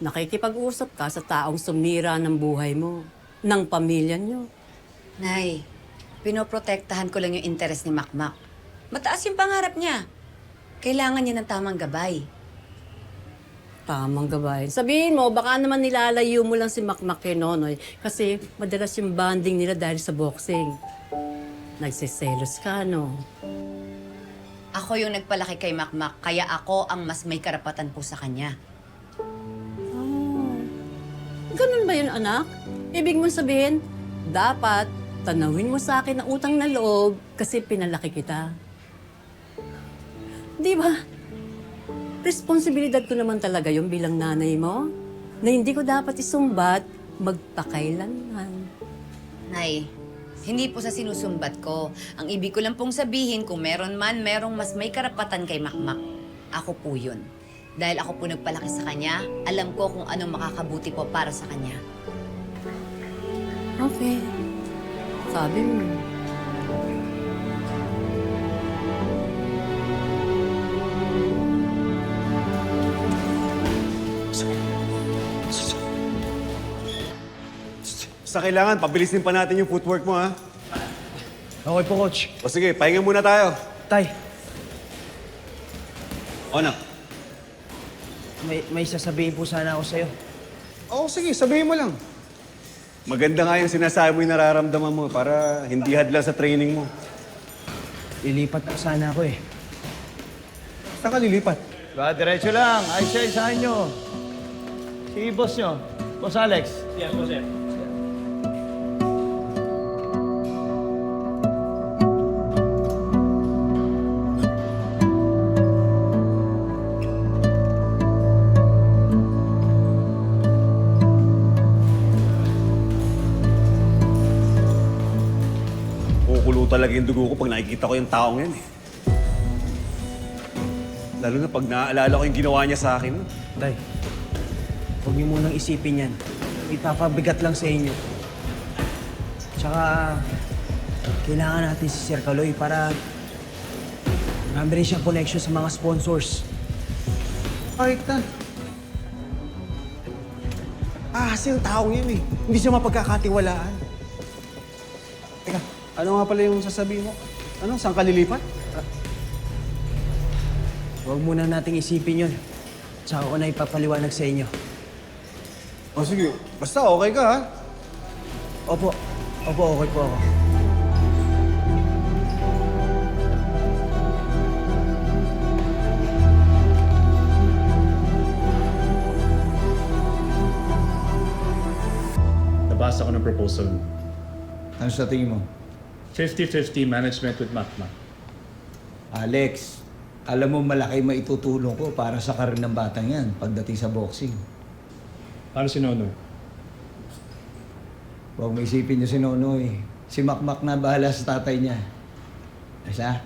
Nakikipag-usap ka sa taong sumira ng buhay mo, ng pamilya niyo. Nay, pinoprotektahan ko lang yung interes ni Makmak. Mataas yung pangarap niya. Kailangan niya ng tamang gabay. Tamang gabay. Sabihin mo, baka naman nilalayo mo lang si Makmak kay Nonoy kasi madalas yung bonding nila dahil sa boxing. Nagsiselos ka, no? Ako yung nagpalaki kay Makmak, kaya ako ang mas may karapatan po sa kanya. Oh. Ganun ba yun, anak? Ibig mo sabihin, dapat tanawin mo sa akin ang utang na loob kasi pinalaki kita. Di ba? Responsibilidad ko naman talaga yung bilang nanay mo na hindi ko dapat isumbat magpakailanman. Nay, hindi po sa sinusumbat ko. Ang ibig ko lang pong sabihin, kung meron man, merong mas may karapatan kay Makmak. Ako po yun. Dahil ako po nagpalaki sa kanya, alam ko kung anong makakabuti po para sa kanya. Okay. Sabi mo. Sa kailangan, pabilisin pa natin yung footwork mo, ha? Okay po, Coach. O sige, pahinga muna tayo. Tay, O na. may sasabihin po sana ako sa'yo. Oo, sige, sabihin mo lang. Maganda nga yung sinasabi mo yung nararamdaman mo para hindi hadlang sa training mo. Lilipat po sana ako eh. Saan ka lilipat? Ba, diretso lang. Ay siya, isahan nyo. Si boss nyo. Boss Alex. Yes, po, sir. Kukulo talaga yung dugo ko pag nakikita ko yung taong yan, eh. Lalo na pag naaalala ko yung ginawa niya sa akin. Tay, huwag niyo munang isipin yan. Ipapabigat lang sa inyo. Tsaka, kailangan natin si Sir Kaloy para marami rin siyang connection sa mga sponsors. Kahit na. Kasi yung taong yan, eh. Hindi siya mapagkakatiwalaan. Teka, ano nga pala yung sasabihin mo? Ano, saan ka lilipat? Huwag muna nating isipin yun. Tsaka ko na ipapaliwanag sa inyo. O sige, basta okay ka, ha? Opo, okay po ako. Nabasa ko ng proposal. Ano sa tingin mo? 50-50 management with Makmak. Alex, alam mo malaki maitutulong ko para sa karir ng batang yan pagdating sa boxing. Paano si Nonoy? Huwag mo isipin niyo si Nonoy. Si Makmak na bahala sa tatay niya. Asa?